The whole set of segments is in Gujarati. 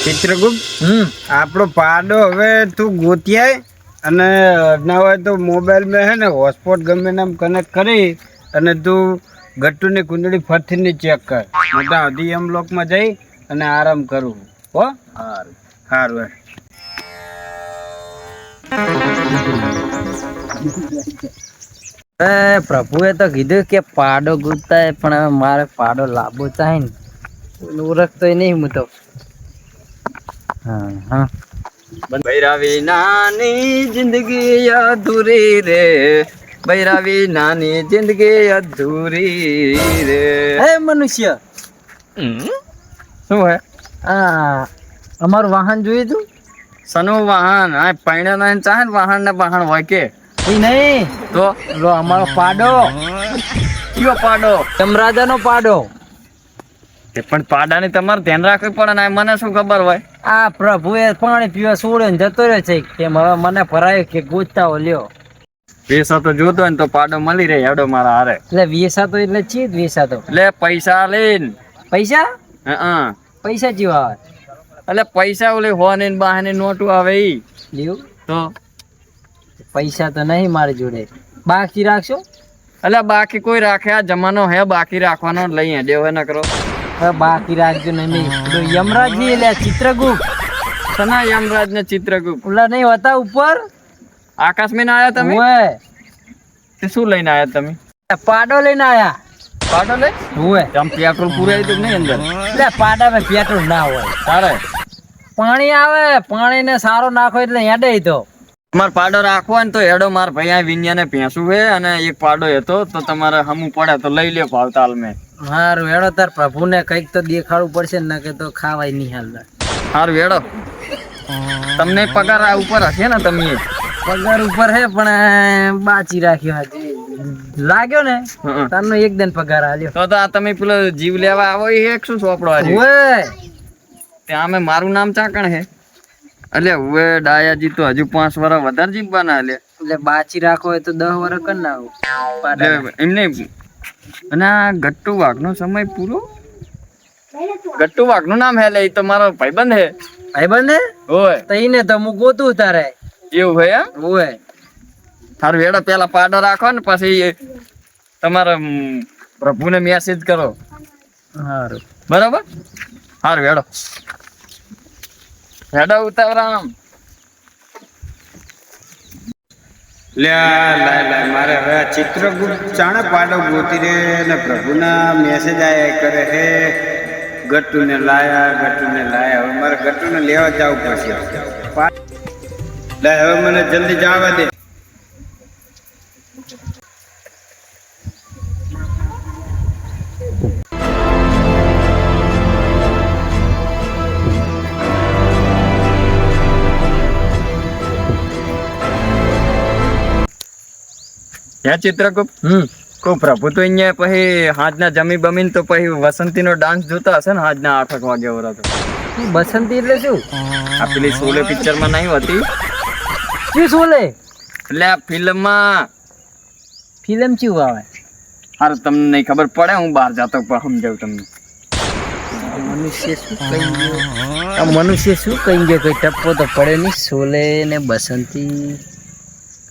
ચિત્રગુપ્ત આપણો પાડો હવે તું ગોત્યાય અને ના હોય તો મોબાઈલ में है ને હોટસ્પોટ ગમે નામ કનેક્ટ કરી અને તું ગટ્ટુની કુંડળી ફરતીને ચેક કર. મોટા હજી એમ લોકમાં જઈ અને આરામ કરું હો. સારું સારું. પ્રભુએ તો કીધું કે પાડો ગુતાય પણ હવે મારે પાડો લાંબો ચાહે ને ઓળખતો નહીં હું તો. હા બૈરાવી નાની જિંદગી અધૂરી રે, બૈરાવી નાની જિંદગી અધૂરી રે. હે મનુષ્ય શું હે આ અમારું વાહન જોયું તું? સનું વાહન? આ પૈણા ના ચાહે ને વાહન ને વાહન હોય કે નહીં તો લો અમારો પાડો. કયો પાડો? ચમરાજાનો પાડો. પણ પાડાની તમારે ધ્યાન રાખવું પડે ને. મને શું ખબર હોય? આ પ્રભુએ પાણી પીવા છોડ્યો ને જતો રહ્યો છે કેમ હવે મને ભરાય કે ગોચતા લ્યો. વેસા તો જોતો હોય ને તો પાડો મળી રહે હેડો મારા હારે. એટલે વેસા તો એટલે ચી વેસા તો એટલે પૈસા લઈને. પૈસા? હા પૈસા જેવા આવે એટલે પૈસા ઓલી હોને બહાને નોટું આવે ઈ લ્યો. તો પૈસા તો નહીં મારી જોડે. બાકી રાખશો? એટલે બાકી કોઈ રાખે? આ જમાનો હે બાકી રાખવાનો. લઈ દેવ ન કરો. બાકી રાખજો નહીં. યમરાજ ની એટલે ચિત્રગુપ્ત. સના યમરાજ ને ચિત્રગુપ્ત ઓલા નહીં હોતા ઉપર આકાશ માં આયા તમે? તે શું લઈને આયા તમે? પાડો લઈને આયા. પાડો લઈ હોય આમ પેટ્રોલ પૂરાય તો નહીં અંદર? એટલે પાડામાં પેટ્રોલ ના હોય. તારે પાણી આવે, પાણી ને સારો નાખો એટલે હેડે તો. તમારે પાડો રાખવો ને તો હેડો. માર ભાઈ આ વિન્યાને ભેંસું છે અને એક પાડો હતો તો તમારે હમું પડે તો લઈ લ્યો ભાવતાલ મેં. સારું હેડો. તાર પ્રભુને કઈક તો દેખાડવું પડશે ને કે તો ખાવાય નહીં હાલ. સારું હેડો. તમને પગાર આ ઉપર હશે ને? તમે પગાર ઉપર હે પણ બાચી રાખ્યો હજી લાગ્યો ને તમને એક દિન પગાર આલ્યો. તો આ તમે પેલો જીવ લેવા આવો એ એક શું ચોપડો આજે ત્યાં અમે મારું નામ ચાકણ હે એટલે હવે ડાયાજી તો હજુ 5 વર્ષ વધારે જીવવાના એટલે બાચી રાખો હોય તો 10 વર્ષ કરી નાખો એમ નહીં. અને આ ગટ્ટુ વાઘ નો સમય પૂરો. ગટ્ટુ વાઘ નું નામ હે લે તો મારો ભાઈબંધ હે. ભાઈબંધ હે? હોય તો એને તો હું ગોતું તારે. એવું હે? હોય. તાર વેડો પેલા પાડો રાખો ને પછી તમારા પ્રભુને મેસેજ કરો. સારું બરાબર. સારું વેડો હેડો ઉતાવરામ. મારે હવે ચિત્રગુપ્ત ચાણે પાડો ગોતી રે ને પ્રભુના મેસેજ આયા કરે હે ગટ્ટુને લાયા ગટ્ટુને લાયા. હવે મારે ગટ્ટુને લેવા જવું પડશે. હવે મને જલ્દી જવા દે. ચિત્રગુપ્ત કો પ્રભુ તો અહીંયા પછી હાજના જમી બમીન તો પછી વસંતી નો ડાન્સ જોતા હશે ને હાજના 8 વાગે વરા તો. બસંતી એટલે શું? આ પેલી શોલે પિક્ચર માં નહીં હોતી? શું શોલે? એટલે આ ફિલ્મ ચેવું આવે? હારું તમને નહીં ખબર પડે. હું બહાર જાતો પણ સમજાવું તમને. મનુષ્ય શું કહી ગયો? કઈ ટપ્પો તો પડે નહીં. શોલે ને બસંતી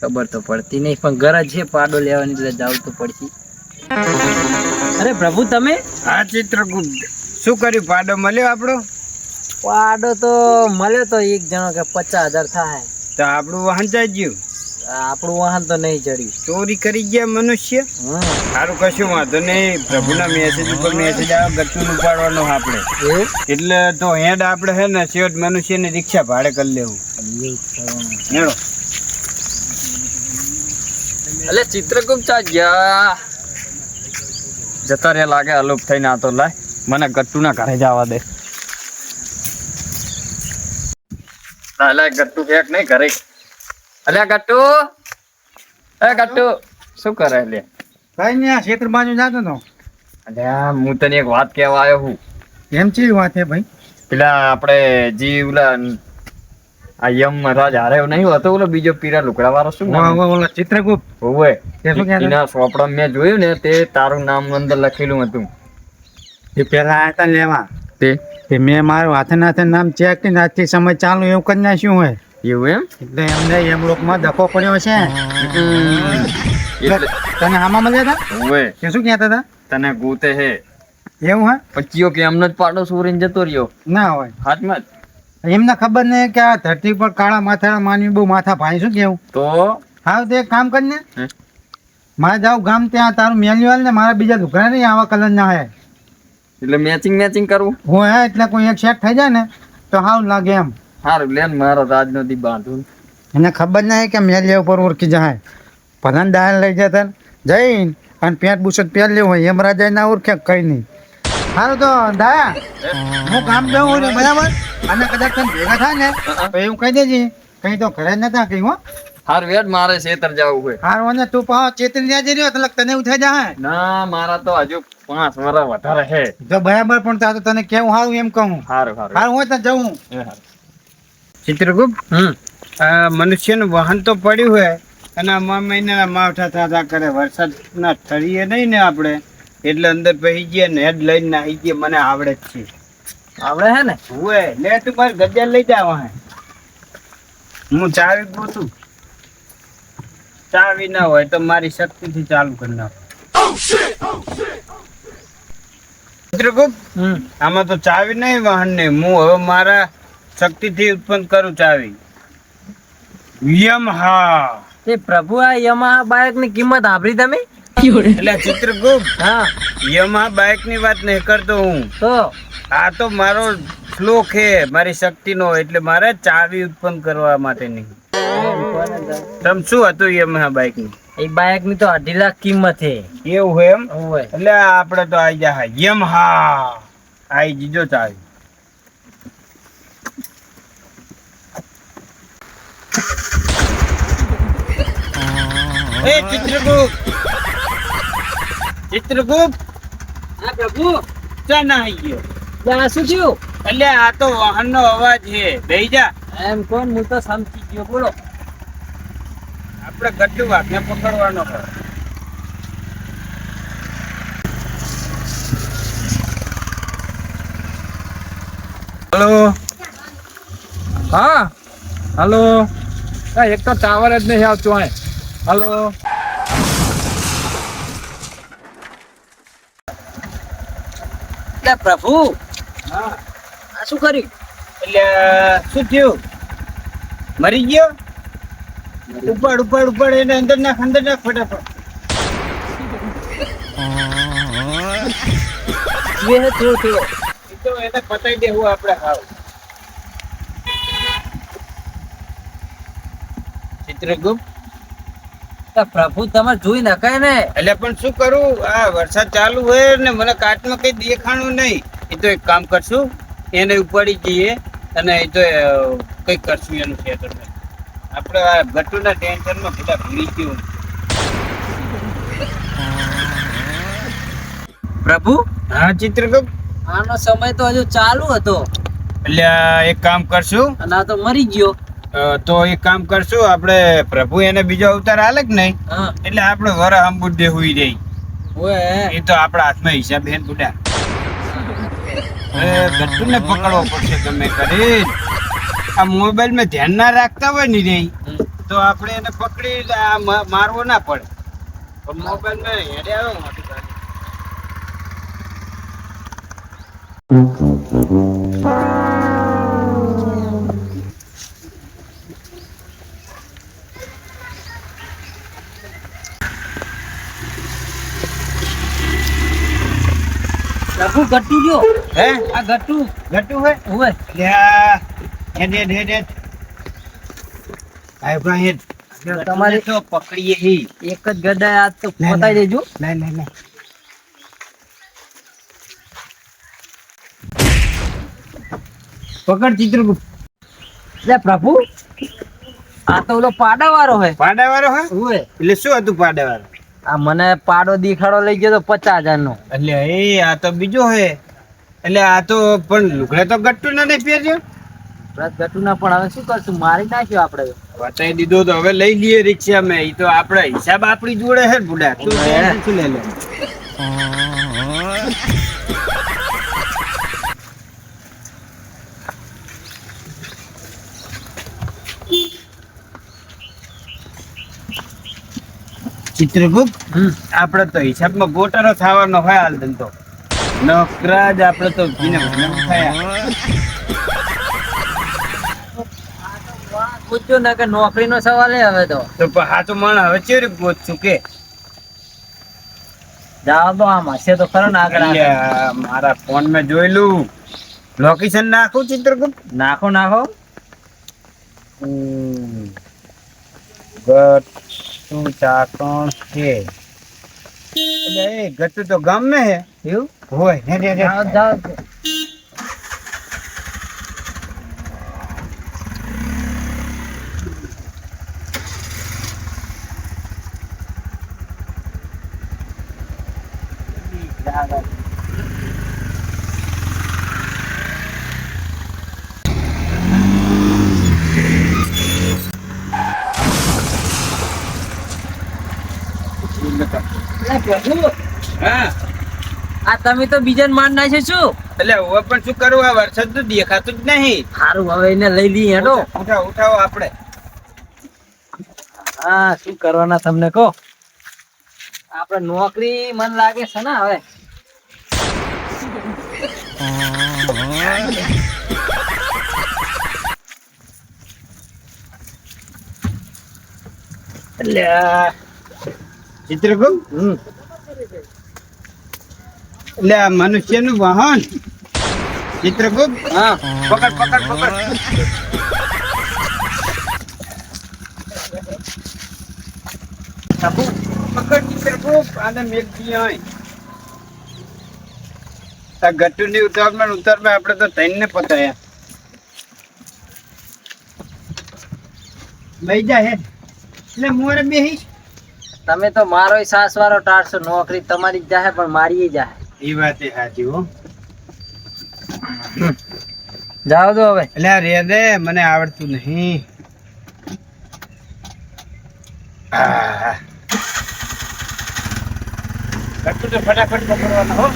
ખબર તો પડતી નહીં પણ ગરજ છે પાડો લેવાની એટલે જાવ તો પડતી. અરે પ્રભુ તમે? હા ચિત્રગુપ્ત શું કર્યું? પાડો મળ્યો આપણો? પાડો તો મળ્યો તો એક જણો કે 50,000 થાય. તો આપણું વાહન ચાઈ ગયું? આપણું વાહન તો નહીં ચડ્યું. ચોરી કરી ગયા મનુષ્ય. સારું કશું વાંધો નહીં. પ્રભુના મેસેજ ઉપર મેસેજ આવે ગટ્ટું ઉપાડવાનો આપણે એટલે તો હેડ આપણે હે ને શેઠ મનુષ્યની રિક્ષા ભાડે કરી લેવું. હેડો. એટલે ચિત્રગુપ્ત ગયા જતા રે લાગે અલોપ થઈને. આ તો લાય મને ગટ્ટુ ના ઘરે જવા દે. ગટ્ટુ ફેક નહીં ઘરે. અલ્યા ગટ્ટુ, એ ગટ્ટુ શું કરે? લે કઈ નહીં, આ ક્ષેત્ર બાજુ જાતો તો. અલ્યા હું તને એક વાત કહેવા આવ્યો હું. એમ ચી વાત હે ભાઈ? પેલા આપણે જીવલા આ યમરાજ હારે નહીં હોતો ઓલો બીજો પીરા લુકડા વાળો શું નામ? ઓલો ચિત્રગુપ્ત. હોવે એના સોપડા મેં જોયું ને તે તારું નામ અંદર લખેલું હતું. એ પેલા આયા તા લેવા કે મેં મારું હાથે નાથે નામ ચેક કરીને આજથી સમય ચાલુ એવું કરી નાખ્યું હોય એવું એમ એટલે એમને એમ લોકમાં ધક્કો પડ્યો છે. એટલે તને આમાં મળ્યા હતા ઓવે કે શું કહેતા હતા તને ગોતે હે એવું હા પચીઓ કે એમને જ પાડો સોરીને જતો રહ્યો ના હોય હાથમાં એમને ખબર નહીં કે આ ધરતી પર કાળા માથા માનવી બહુ માથા ભાઈ શું કેવું તો હા તો એક કામ કરીને હે? મારે જાવ ગામ ત્યાં તારું મેન્યુઅલ ને મારા બીજા લુગડા નહીં આવા કલર ના હે એટલે મેચિંગ કરવું હું હે એટલે કોઈ એક સેટ થઈ જાય ને તો હાવ લાગે એમ સારું લે ને મારો રાજ નથી બાંધું એને ખબર નહીં કે મેલિયા ઉપર ઓળખી જાય પ્રધાન દાન લઈ જતા જઈને અને પેન્ટ બુશર્ટ પહેર લેવું હોય એમ રાજા ના ઓળખે કઈ નહીં સારું તો દાયા હું કામ જાઉં ને બરાબર અને કદાચ તને ભેગા થાય ને તો એવું કહી દેજે કઈ તો ઘરે જ નતા કઈ હો હાર વેટ મારે શેતર જવું હોય હારું અને તું પાછો ચેતન ત્યાં રહ્યો એટલે તને એવું થઈ જાય ના મારા તો હજુ 5 વર્ષ વધારે હે જો બરાબર પણ તા તો તને કેવું સારું એમ કહું સારું હારું હોય તો જવું ચિત્રગુપ્ત આ મનુષ્યનું વાહન તો પડ્યું હોય અને આ મહિનાના માવઠા થાતા કરે વરસાદના ઠરીએ નહીં ને આપણે એટલે અંદર પહી ગયા ને હેડ લઈને નાહી ગયા મને આવડે જ છે આવડે હે ને હુએ લે તું મારે ગજ્જા લઈ જા વાહે હું ચાવી ગોતું ચાવી ના હોય તો મારી શક્તિથી ચાલુ કરી નાખો ચિત્રગુપ્ત આમાં તો ચાવી નહીં વાહન ને હું હવે મારા શક્તિથી ઉત્પન્ન કરું ચાવી યમહા તે પ્રભુ આ યમાહા બાઇક ની કિંમત આપરી તમે એટલે ચિત્રગુપ્ત હા યમહા બાઇક ની વાત નહીં કરતો હું તો આ તો મારો શ્લોક છે મારી શક્તિનો એટલે મારે ચાવી ઉત્પન્ન કરવા માટે નહીં તમ શું હતું યમહા બાઇક ની એ બાઇક ની તો 2.5 લાખ કિંમત છે એવું હોય એમ ઓય એટલે આપણે તો આઈ જા યમહા આઈ જીજો ચાવી એ ચિત્રગુપ્ત હા પ્રભુ ચા ના આવી ગયો આ શું થયું એટલે આ તો વાહન નો અવાજ છે બેહી જા એમ કોણ હું તો સમજી ગયો બોલો આપણે ગટ્ટુ વાઘને પકડવાનો છે હલો હા હલો એક તો ટાવર જ નહીં આવતો અહીં હલો પ્રભુ હા આ શું કર્યું એટલે શું થયું મરી ગયો ઉપાડ એને અંદર નાખ ફટાફટ બે થયો થયો એ તો એને પતાઈ દેવું આપણે હાવ ચિત્રગુપ્ત પ્રભુ તમે જોઈ નખાય ને એટલે પણ શું કરું આ વરસાદ ચાલુ હોય ને મને કાચમાં કઈ દેખાણું નહીં એ તો એક કામ કરશું એને ઉપાડી જઈએ અને એ તો કઈ કરશું એનું ખેતર આપણે આ ગટુના ટેન્શનમાં બધા ભૂલી ગયું પ્રભુ હા ચિત્રગુપ્ત આનો સમય તો હજુ ચાલુ હતો એટલે એક કામ કરશું અને આ તો મરી ગયો તો એક કામ કરશું આપણે પ્રભુ એને બીજો અવતાર હાલે કે નહીં હા એટલે આપણે વરા અંબુડે હુઈ રહી ઓય એ તો આપણા હાથમાં હિસાબ હે બુડા ગટ્ટુને પકડવો પડશે ગમે કરી આ મોબાઈલ માં ધ્યાન ના રાખતા હોય ને રે તો આપણે એને પકડી મારવો ના પડે પણ મોબાઈલ માં હેડે આવે મોટી ગાડી પ્રભુ ગટ્ટુ જો હે આ ગટ્ટુ ગટ્ટુ હોય ઓય એટલે હેડ આય ભાઈ હેડ તમારે તો પકડીએ હી એક જ ગદાય આજ તો પતાઈ દેજો લે પકડ ચિત્રગુપ્ત લે પ્રભુ આ તો ઓલો પાડા વાળો હે પાડાવાળો હે ઓય એટલે શું હતું પાડાવાળો આ મને પાડો દીખાડો લઈ ગયો તો 50,000 નો એટલે આ તો બીજો હે એટલે આ તો પણ લુગડા તો ગટ્ટુ ના નહીં પહેર્યો ગટ્ટુ ના પણ હવે શું કરશું મારી નાખ્યો આપણે બતાવી દીધો તો હવે લઈ લઈએ રિક્ષા માં એ તો આપણે હિસાબ આપણી જોડે હે બુડા તું ટેન્શન શું લે ચિત્રગુપ્ત આપણે તો હિસાબમાં ગોટાળો થવાનો હોય હાલ ધંધો નોકરા જ આપણે તો પૂછજો ને કે નોકરીનો સવાલ હવે તો હાચું મણ હવે ચેરી ગોતશું કે જાવ તો આમ હશે તો ખરો ને આગળ અલ્યા, મારા ફોન માં જોયેલું લોકેશન નાખું ચિત્રગુપ્ત નાખો નાખો ગટ્ટુ ચાકણ છે એટલે એ ગટ્ટુ તો ગામ હે એવું હોય હે રે રે. જાઓ જાઓ હા આ તમે તો બીજાને માર નાખ્યો શું એટલે હવે પણ શું કરવું આ વરસાદ તો દેખાતું જ નહીં સારું હવે એને લઈ લઈએ હેડો ઉઠાવો ઉઠાવો આપણે હા શું કરવાના તમને કહો આપણે નોકરી મન લાગે છે ને હવે એટલે ચિત્રગુપ્ત એટલે આ મનુષ્યનું વાહન ચિત્રગુપ્ત હા પકડ પકડ પકડ પકડ ચિત્રગુપ્ત આને મેઘજી હોય આ ગટ્ટુની ઉતારમાં આપણે તો તઈને પતાયા લઈ જા હે એટલે મોરે બેહીશ તમે તો મારો સાસ વાળો ટાળશો નોકરી તમારી જ જાહે પણ મારી જાહે એ વાત એ સાચી હો જાઓ તો હવે એટલે આ રે દે મને આવડતું નહીં આહ. ગટ્ટુ તો ફટાફટ પકડવાનો હો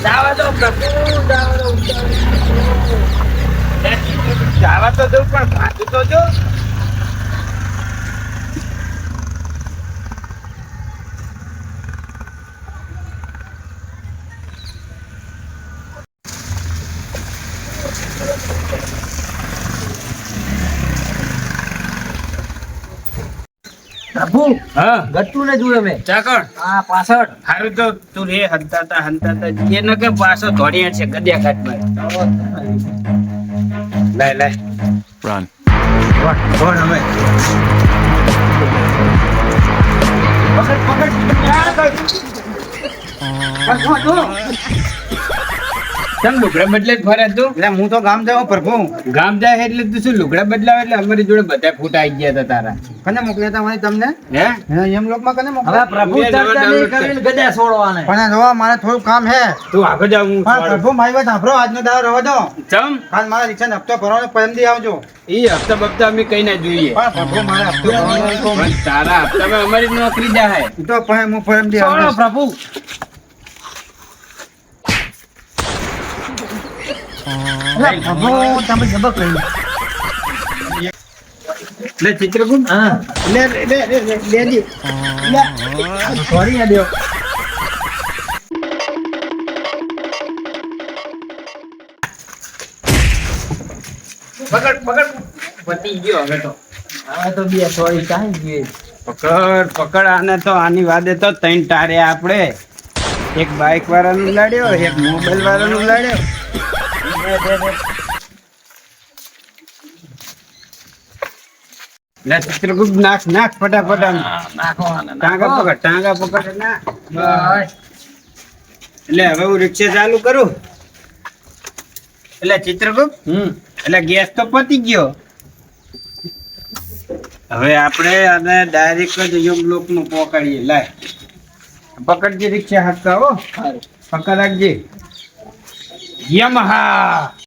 જાવા દો પ્રભુ જાવા તો દઉં પણ ભાગી તો જો પ્રભુ હા ગટ્ટુ ને જોયું મેં ચાકણ હા પાછળ હારું તો તું રે હંતાતા એ ન કે પાછો ધોડિયા છે ગદ્યા ઘાટમાં લાય લાય Run. કોણ હવે ચમ લુગડા બદલે જ ફરે તું એટલે હું તો ગામ જાઉં પ્રભુ ગામ જાય એટલે તું શું લુગડા બદલાવે એટલે અમારી જોડે બધા ફૂટ આવી ગયા હતા તારા કને મોકલ્યા હતા મને તમને હે એમ લોકમાં કને હવે મોકલ્યા પ્રભુ બે ચર્ચા નવા નહીં ડાઉનલોડ કરીને ગધા છોડવાને પણ જોવા મારે થોડું કામ હે તું આગળ જાવ હું પણ પ્રભુ મારી વાત સાંભળો આજનો દાડો રહેવા દો ચમ કાલ મારા રિક્ષાનો હપ્તો ભરવાનો પરમદી આવજો એ હપ્તા બપ્તા અમે કઈ ના જોઈએ પણ પ્રભુ મારે હપ્તો ભરવાનો તો પણ તારા હપ્તામાં અમારી જ નોકરી જાય ઈ તો પછી હું પરમદી છોડો આવજો પ્રભુ એટલે પ્રભુ તમે જબર કહ્યું લે ચિત્રકુંડ હા લે લે લે લે લે લે સોરી આડ્યો પકડ પકડ પતી ગયો હવે તો હવે તો બે સોરી કાંઈ ગઈ પકડ પકડ આને તો આની વાદે તો ત્રણ ટારે આપણે એક બાઇક વાળાનું લાડ્યો એક મોબાઈલ વાળાનું લાડ્યો લે ચિત્રકુંડ નાખ નાખ ફટાફટ આમ. ટાંગા પકડ ટાંગા પકડ ના એટલે હવે હું રિક્ષા ચાલુ કરું એટલે ચિત્રકુંડ એટલે ગેસ તો પતી ગયો હવે આપણે આને ડાયરેક્ટ જ યોગ નું પોકાડીએ લાય પકડજે રિક્ષા હાથતા હો પકડ રાખજે યમહા